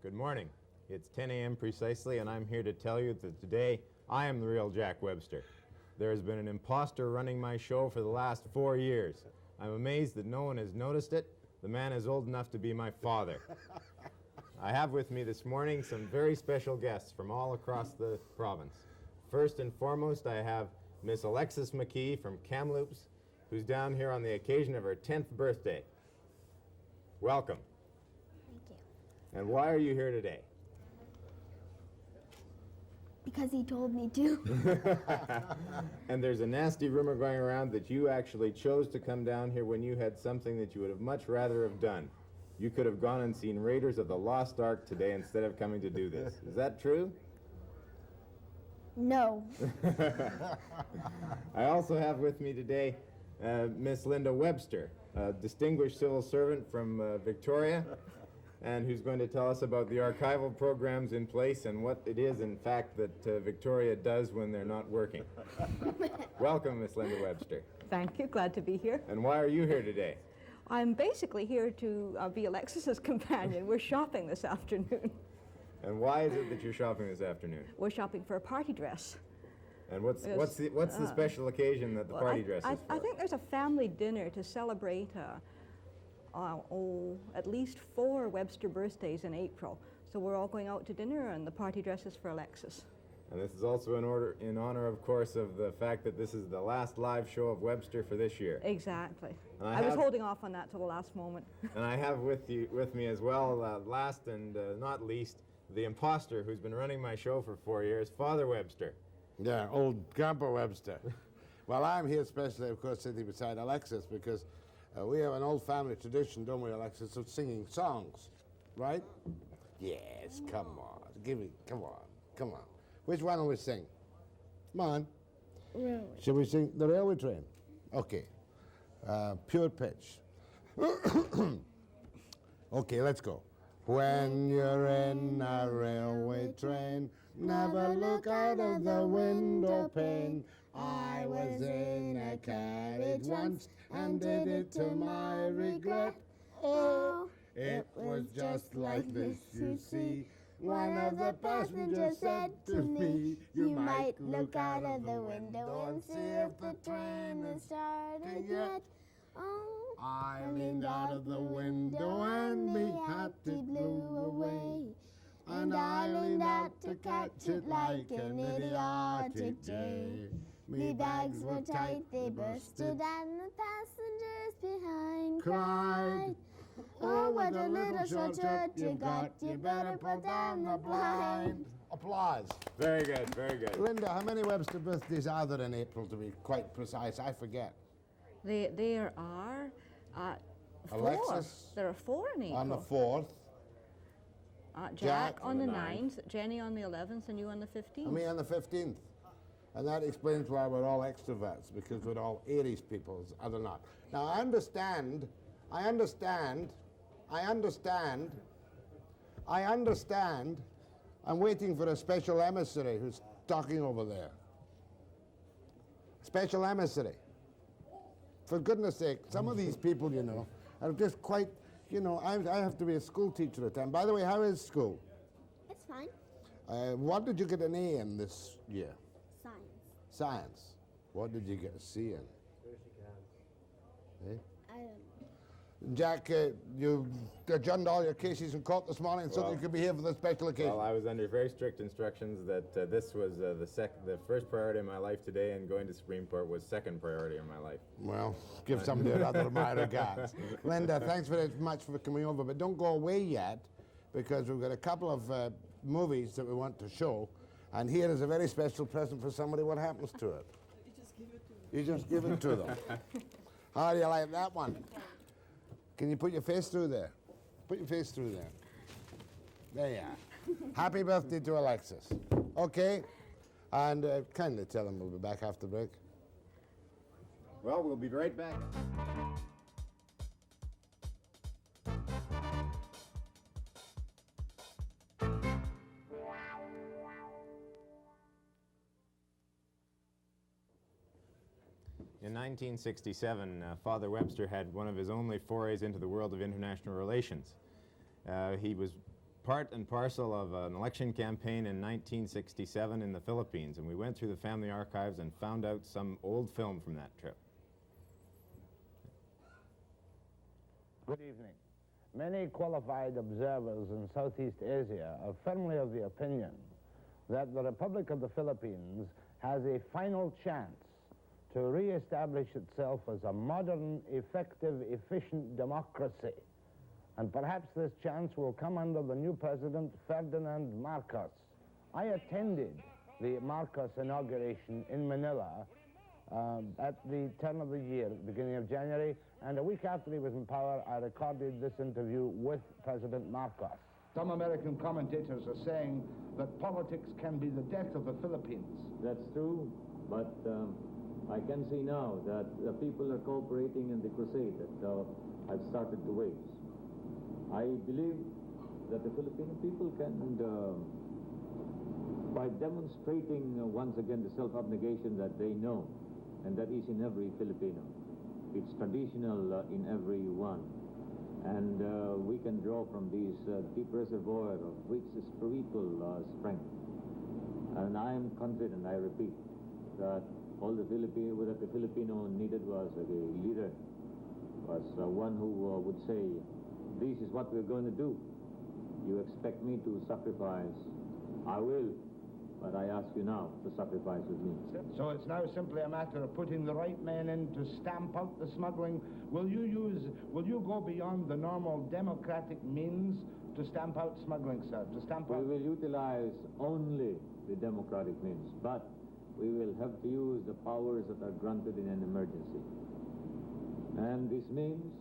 Good morning. It's 10 a.m. precisely, and I'm here to tell you that today I am the real Jack Webster. There has been an imposter running my show for the last 4 years. I'm amazed that no one has noticed it. The man is old enough to be my father. I have with me this morning some very special guests from all across the province. First and foremost, I have Miss Alexis McKee from Kamloops, who's down here on the occasion of her 10th birthday. Welcome. Thank you. And why are you here today? Because he told me to. And there's a nasty rumor going around that you actually chose to come down here when you had something that you would have much rather have done. You could have gone and seen Raiders of the Lost Ark today instead of coming to do this. Is that true? No. I also have with me today Miss Linda Webster, a distinguished civil servant from Victoria, and who's going to tell us about the archival programs in place and what it is, in fact, that Victoria does when they're not working. Welcome, Miss Linda Webster. Thank you. Glad to be here. And why are you here today? I'm basically here to be Alexis's companion. We're shopping this afternoon. And why is it that you're shopping this afternoon? We're shopping for a party dress. And what's the special occasion that the party dress is for? I think there's a family dinner to celebrate at least 4 Webster birthdays in April. So we're all going out to dinner, and the party dress is for Alexis. And this is also in honor, of course, of the fact that this is the last live show of Webster for this year. Exactly. I was holding off on that till the last moment. And I have with me as well, last and not least, the imposter who's been running my show for 4 years, Father Webster. Yeah, old Grandpa Webster. Well, I'm here especially, of course, sitting beside Alexis because we have an old family tradition, don't we, Alexis, of singing songs, right? Yes, come on. Come on. Which one will we sing? Come on. Railway. Shall we sing The Railway Train? Okay. Pure pitch. Okay, let's go. When you're in a railway train, never look out of the window pane. I was in a carriage once and did it to my regret. Oh, it was just like this, you see. One of the passengers said to me, you might look out of the window and see if the train is started yet. Oh, I leaned out of the window and me hat blew away. And I leaned out to catch it like an idiotic jay. Me bags were tight, they bursted, and the passengers behind cried, oh, what a little short shirt you got, you better put down the blind. Applause. Very good, very good. Linda, how many Webster birthdays are there in April, to be quite precise? I forget. There are 4. Alexis? There are 4 in April. On the 4th. Jack on the 9th, Jenny on the 11th, and you on the 15th. And me on the 15th. And that explains why we're all extroverts, because we're all Aries people, other not. Now, I understand, I'm waiting for a special emissary who's talking over there. Special emissary. For goodness sake, some of these people, you know, are just quite, you know, I have to be a school teacher at time. By the way, how is school? It's fine. What did you get an A in this year? Science. Science. What did you get a C in? Eh? I don't know. Jack, you adjourned all your cases in court this morning so that you could be here for the special occasion. Well, I was under very strict instructions that this was the first priority in my life today, and going to Supreme Court was second priority in my life. Well, give somebody another of my regards. Linda, thanks very much for coming over, but don't go away yet, because we've got a couple of movies that we want to show, and here is a very special present for somebody. What happens to it? You just give it to them. You just give it to them. How do you like that one? Can you put your face through there? Put your face through there. There you are. Happy birthday to Alexis. Okay? And kindly tell them we'll be back after break. Well, we'll be right back. In 1967, Father Webster had one of his only forays into the world of international relations. He was part and parcel of an election campaign in 1967 in the Philippines, and we went through the family archives and found out some old film from that trip. Good evening. Many qualified observers in Southeast Asia are firmly of the opinion that the Republic of the Philippines has a final chance to re-establish itself as a modern, effective, efficient democracy. And perhaps this chance will come under the new president, Ferdinand Marcos. I attended the Marcos inauguration in Manila at the turn of the year, beginning of January, and a week after he was in power, I recorded this interview with President Marcos. Some American commentators are saying that politics can be the death of the Philippines. That's true, but I can see now that the people are cooperating in the crusade that I've started to wage. I believe that the Filipino people can, by demonstrating once again the self-abnegation that they know, and that is in every Filipino. It's traditional in every one. And we can draw from these deep reservoir of rich spiritual strength. And I am confident, I repeat, that all the Filipino needed was a leader, was one who would say, this is what we're going to do. You expect me to sacrifice, I will, but I ask you now to sacrifice with me. So it's now simply a matter of putting the right men in to stamp out the smuggling. Will you go beyond the normal democratic means to stamp out smuggling, sir? To stamp out? We will utilize only the democratic means, but we will have to use the powers that are granted in an emergency. And this means,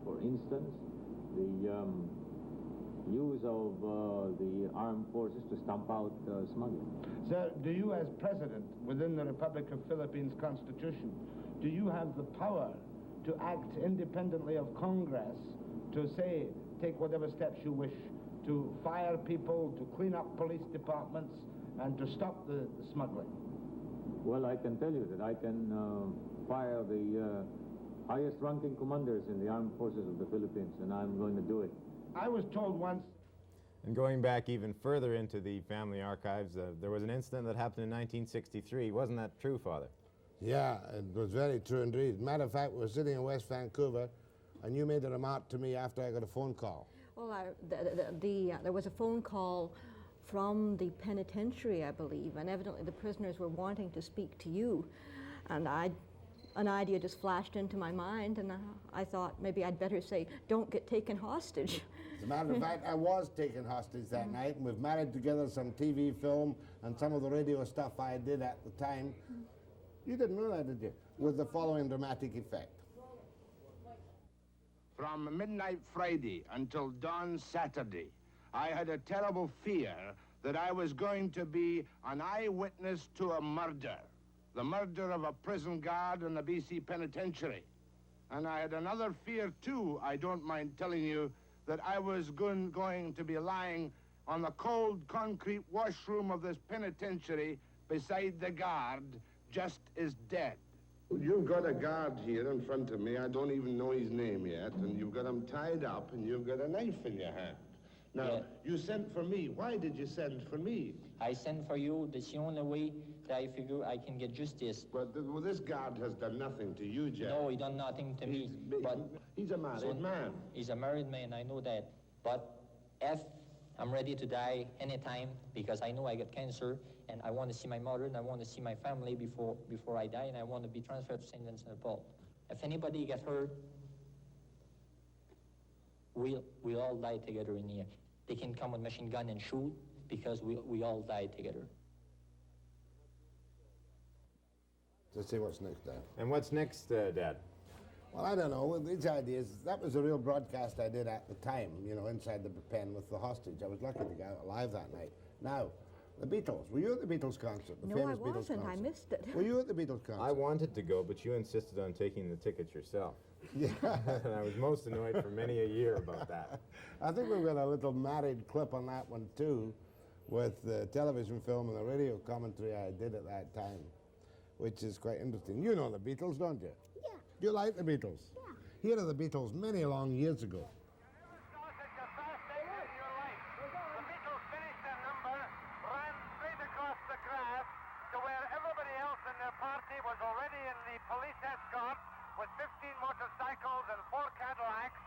for instance, the use of the armed forces to stamp out smuggling. Sir, do you as president within the Republic of Philippines Constitution, do you have the power to act independently of Congress to say, take whatever steps you wish, to fire people, to clean up police departments, and to stop the smuggling? Well, I can tell you that I can fire the highest ranking commanders in the armed forces of the Philippines, and I'm going to do it. I was told once... And going back even further into the family archives, there was an incident that happened in 1963. Wasn't that true, Father? Yeah, it was very true indeed. Matter of fact, we were sitting in West Vancouver, and you made a remark to me after I got a phone call. Well, there was a phone call from the penitentiary, I believe, and evidently the prisoners were wanting to speak to you. And an idea just flashed into my mind, and I thought maybe I'd better say, don't get taken hostage. As a matter of fact, I was taken hostage that night, and we've married together some TV film and some of the radio stuff I did at the time. You didn't know that, did you? With the following dramatic effect. From midnight Friday until dawn Saturday, I had a terrible fear that I was going to be an eyewitness to a murder. The murder of a prison guard in the BC Penitentiary. And I had another fear, too, I don't mind telling you, that I was going to be lying on the cold concrete washroom of this penitentiary beside the guard, just as dead. You've got a guard here in front of me. I don't even know his name yet. And you've got him tied up, and you've got a knife in your hand. Now, you sent for me. Why did you send for me? I sent for you. That's the only way that I figure I can get justice. But well, this guard has done nothing to you, Jack. No, he done nothing to me. But he's a married man. He's a married man, I know that. But if I'm ready to die anytime, because I know I got cancer, and I want to see my mother, and I want to see my family before I die, and I want to be transferred to St. Vincent de Paul. If anybody get hurt, we'll all die together in here. They can come with machine gun and shoot, because we all die together. Let's see what's next, Dad. And what's next, Dad? Well, I don't know. Well, these ideas, that was a real broadcast I did at the time, you know, inside the pen with the hostage. I was lucky to get out alive that night. Now, the Beatles. Were you at the Beatles concert? The No, I famous Beatles wasn't. concert? I missed it. Were you at the Beatles concert? I wanted to go, but you insisted on taking the tickets yourself. Yeah. And I was most annoyed for many a year about that. I think we've got a little married clip on that one, too, with the television film and the radio commentary I did at that time, which is quite interesting. You know the Beatles, don't you? Yeah. Do you like the Beatles? Yeah. Here are the Beatles many long years ago. in the police escort with 15 motorcycles and 4 Cadillacs,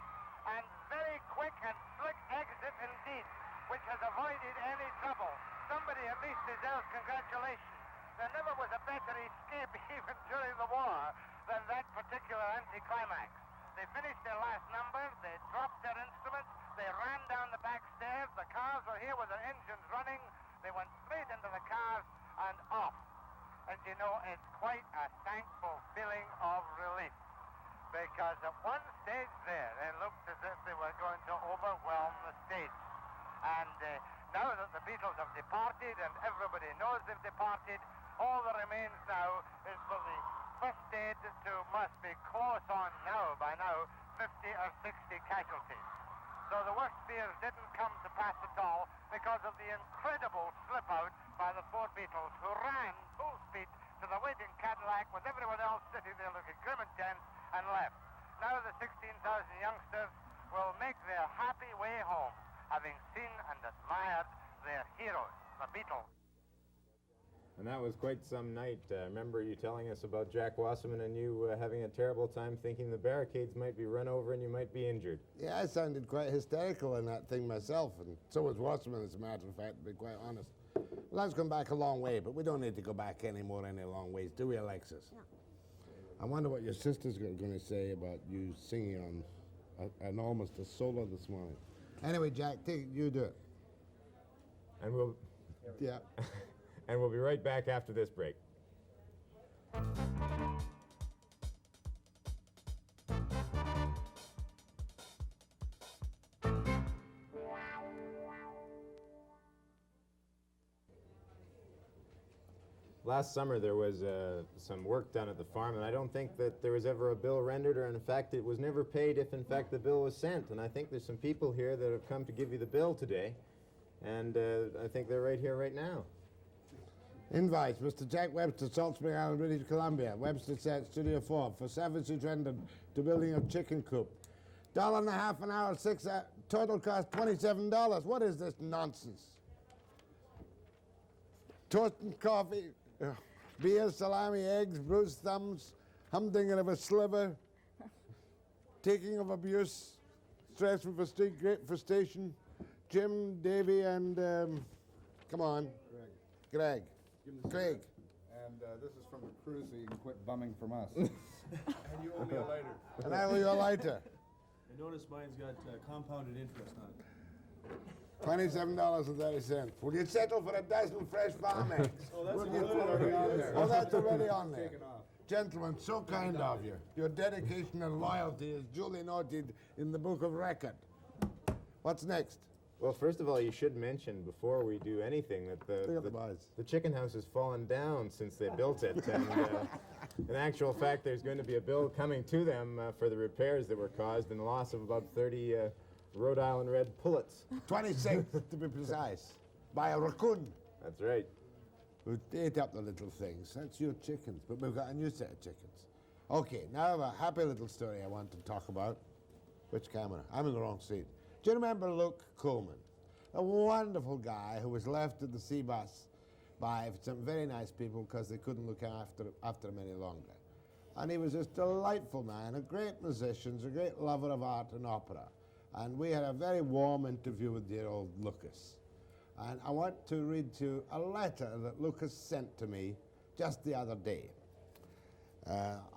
and very quick and slick exit indeed, which has avoided any trouble. Somebody at least deserves congratulations. There never was a better escape even during the war than that particular anticlimax. They finished their last number, they dropped their instruments, they ran down the back stairs, the cars were here with their engines running, they went straight into the cars and off. And you know, it's quite a thankful feeling of relief, because at one stage there, it looked as if they were going to overwhelm the stage. And now that the Beatles have departed, and everybody knows they've departed, all that remains now is for the first aid to must be close on now, by now, 50 or 60 casualties. So the worst fears didn't come to pass at all because of the incredible slip-out by the 4 Beatles, who ran full speed to the waiting Cadillac with everyone else sitting there looking grim and tense, and left. Now the 16,000 youngsters will make their happy way home, having seen and admired their heroes, the Beatles. And that was quite some night. Remember you telling us about Jack Wasserman and you having a terrible time thinking the barricades might be run over and you might be injured. Yeah, I sounded quite hysterical in that thing myself, and so was Wasserman, as a matter of fact, to be quite honest. Well, that's gone back a long way, but we don't need to go back any long ways, do we, Alexis? No. I wonder what your sister's going to say about you singing on almost a solo this morning. Anyway, Jack, you do it. And we'll... Yeah. And we'll be right back after this break. Last summer there was some work done at the farm, and I don't think that there was ever a bill rendered, or in fact it was never paid if in fact the bill was sent. And I think there's some people here that have come to give you the bill today, and I think they're right here right now. Invites Mr. Jack Webster, Salt Spring Island, British Columbia. Webster said Studio 4 for services rendered to building a chicken coop. $1.50 an hour, 6 total cost $27. What is this nonsense? Toast and coffee, beer, salami, eggs, bruised thumbs, humdinger of a sliver, taking of abuse, stress and great frustration. Jim, Davy, and come on, Greg. Craig. And this is from the crew, so you can quit bumming from us. And you owe me a lighter. And I owe you a lighter. I notice mine's got compounded interest on it. $27.30. Will you settle for a dozen fresh farm eggs? Oh, that's already on there. Oh, that's already on there. Taken off. Gentlemen, so kind of you. Your dedication and loyalty is duly noted in the book of record. What's next? Well, first of all, you should mention before we do anything that the chicken house has fallen down since they built it. And in actual fact, there's going to be a bill coming to them for the repairs that were caused and the loss of about 30 Rhode Island red pullets. 26, to be precise, by a raccoon. That's right. Who ate up the little things. That's your chickens, but we've got a new set of chickens. Okay, now I have a happy little story I want to talk about. Which camera? I'm in the wrong seat. Do you remember Luke Coleman? A wonderful guy who was left at the sea bus by some very nice people because they couldn't look after him any longer. And he was this delightful man, a great musician, a great lover of art and opera. And we had a very warm interview with dear old Lucas. And I want to read to you a letter that Lucas sent to me just the other day.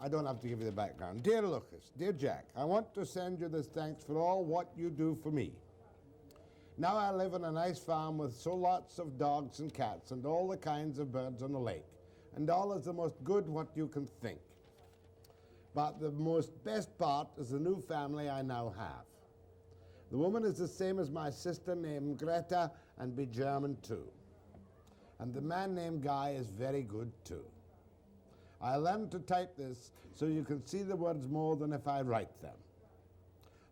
I don't have to give you the background. Dear Lucas, dear Jack, I want to send you this thanks for all what you do for me. Now I live on a nice farm with so lots of dogs and cats and all the kinds of birds on the lake. And all is the most good what you can think. But the most best part is the new family I now have. The woman is the same as my sister named Greta and be German too. And the man named Guy is very good too. I learned to type this so you can see the words more than if I write them.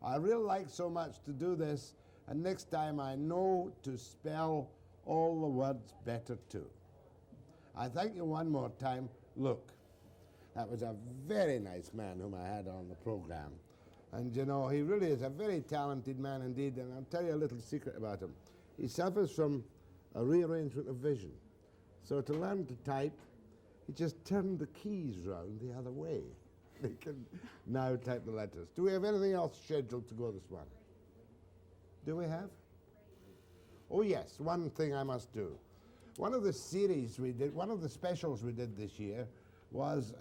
I really like so much to do this, and next time I know to spell all the words better too. I thank you one more time. Look, that was a very nice man whom I had on the program. And you know, he really is a very talented man indeed, and I'll tell you a little secret about him. He suffers from a rearrangement of vision. So to learn to type, He just turned the keys round the other way. They can now type the letters. Do we have anything else scheduled to go this morning? Do we have? Oh yes, one thing I must do. One of the series we did, one of the specials we did this year was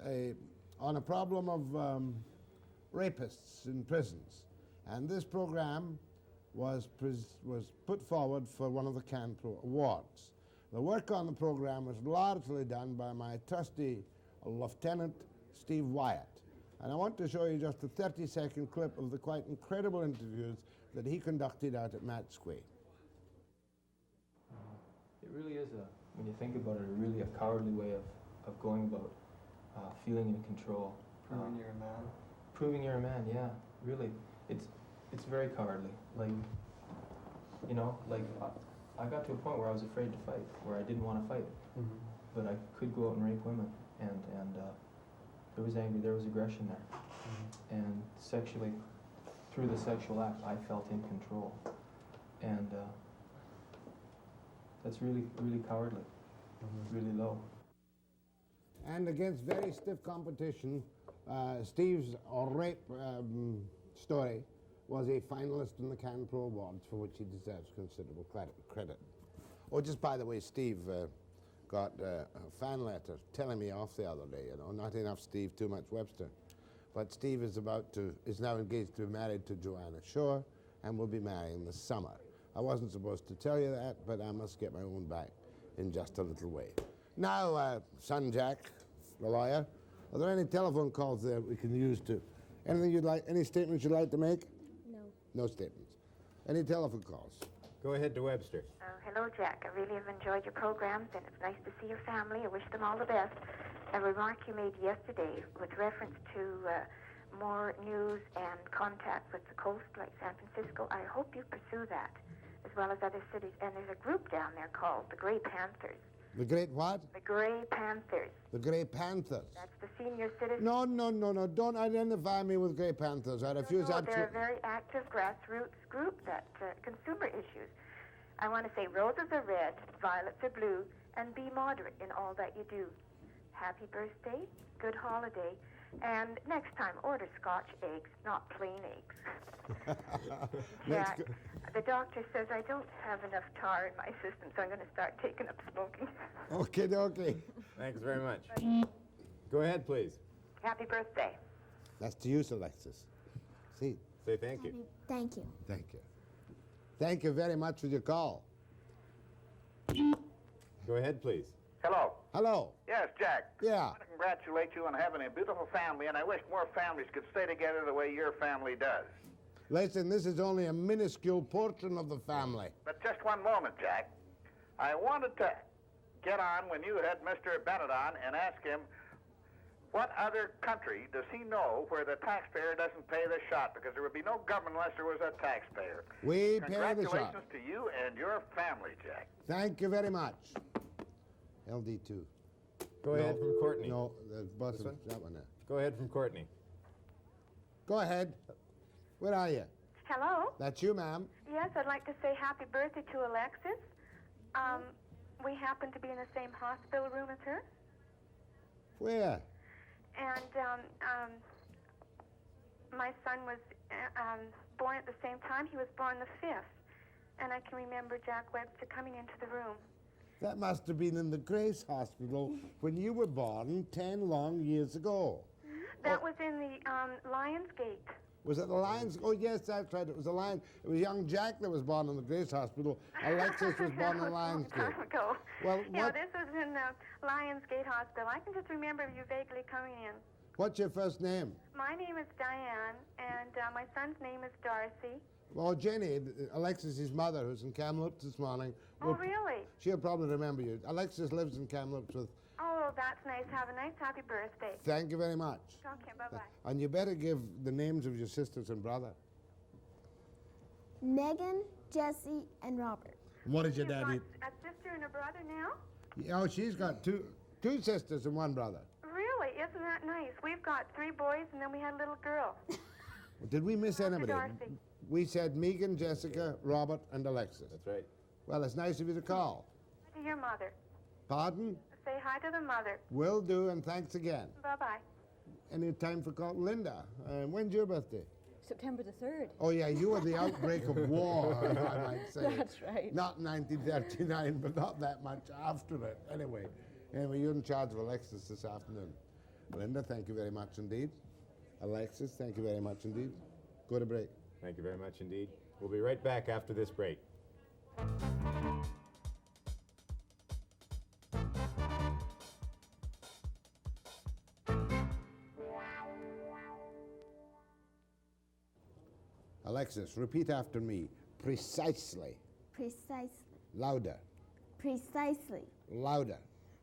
on a problem of rapists in prisons. And this program was put forward for one of the CanPro Awards. The work on the program was largely done by my trusty Lieutenant Steve Wyatt. And I want to show you just a 30-second clip of the quite incredible interviews that he conducted out at Matsquay. It really is when you think about it, really a cowardly way of going about feeling in control. Proving you're a man? Proving you're a man, yeah, really. It's very cowardly. Like, you know, like I got to a point where I was afraid to fight, where I didn't want to fight. Mm-hmm. But I could go out and rape women, and there was anger, there was aggression there. Mm-hmm. And sexually, through the sexual act, I felt in control. And that's really, really cowardly, really low. And against very stiff competition, Steve's rape story was a finalist in the CanPro Awards, for which he deserves considerable credit. Oh, just by the way, Steve got a fan letter telling me off the other day, you know, not enough Steve, too much Webster. But Steve is now engaged to be married to Joanna Shore, and will be marrying this summer. I wasn't supposed to tell you that, but I must get my own back in just a little way. Now, son Jack, the lawyer, are there any telephone calls there we can use to? Anything you'd like, any statements you'd like to make? No. No statements. Any telephone calls? Go ahead to Webster. Hello, Jack. I really have enjoyed your programs, and it's nice to see your family. I wish them all the best. A remark you made yesterday with reference to more news and contact with the coast, like San Francisco, I hope you pursue that, as well as other cities. And there's a group down there called the Grey Panthers. The Great what? The Grey Panthers. The Grey Panthers. That's the senior citizen. No. Don't identify me with Grey Panthers. I refuse absolutely. They're a very active grassroots group that consumer issues. I want to say roses are red, violets are blue, and be moderate in all that you do. Happy birthday, good holiday, and next time order Scotch eggs, not plain eggs. Jack, the doctor says I don't have enough tar in my system, so I'm going to start taking up smoking. Okay. Thanks very much. Go ahead, please. Happy birthday. That's to you, Alexis. See? Say thank you. Thank you. Thank you. Thank you very much for your call. Go ahead, please. Hello. Hello. Yes, Jack. Yeah. I want to congratulate you on having a beautiful family, and I wish more families could stay together the way your family does. Listen, this is only a minuscule portion of the family. But just one moment, Jack. I wanted to get on when you had Mr. Bennett on and ask him what other country does he know where the taxpayer doesn't pay the shot, because there would be no government unless there was a taxpayer. We pay the shot. Congratulations to you and your family, Jack. Thank you very much. LD2. Go ahead from Courtney. No, the bus is that one there. Go ahead from Courtney. Go ahead. Where are you? Hello? That's you, ma'am. Yes, I'd like to say happy birthday to Alexis. We happen to be in the same hospital room as her. Where? And my son was born at the same time. He was born the 5th. And I can remember Jack Webster coming into the room. That must have been in the Grace Hospital when you were born 10 long years ago. That was in the Lionsgate. Was it the Lions? Oh, yes, that's right. It was the Lions. It was young Jack that was born in the Grace Hospital. Alexis was born in Lionsgate. That was a long time ago. Well, yeah, this was in the Lionsgate Hospital. I can just remember you vaguely coming in. What's your first name? My name is Diane, and my son's name is Darcy. Well, Jenny, Alexis' mother, who's in Kamloops this morning. Oh, really? She'll probably remember you. Alexis lives in Kamloops with... Oh, that's nice. Have a nice, happy birthday. Thank you very much. Okay, bye-bye. And you better give the names of your sisters and brother. Megan, Jesse, and Robert. What did your daddy... A sister and a brother now? Oh, she's got two sisters and one brother. Really? Isn't that nice? We've got 3 boys, and then we had a little girl. Did we miss anybody? Darcy. We said Megan, Jessica, Robert, and Alexis. That's right. Well, it's nice of you to call. To your mother. Pardon? Say say hi to the mother. Will do, and thanks again. Bye-bye. Any time for call? Linda, when's your birthday? September the 3rd. Oh, yeah, you were the outbreak of war, I might say. That's right. Not 1939, but not that much after it. Anyway, you're in charge of Alexis this afternoon. Linda, thank you very much indeed. Alexis, thank you very much indeed. Go to break. Thank you very much indeed. We'll be right back after this break. Alexis, repeat after me. Precisely. Precisely. Louder. Precisely. Louder.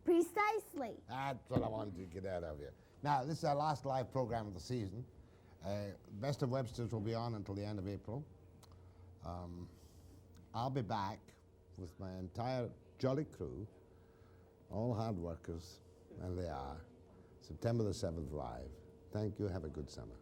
Precisely. That's what I wanted to get out of you. Now, this is our last live program of the season. Best of Webster's will be on until the end of April. I'll be back with my entire jolly crew, all hard workers, and they are, September the 7th live. Thank you. Have a good summer.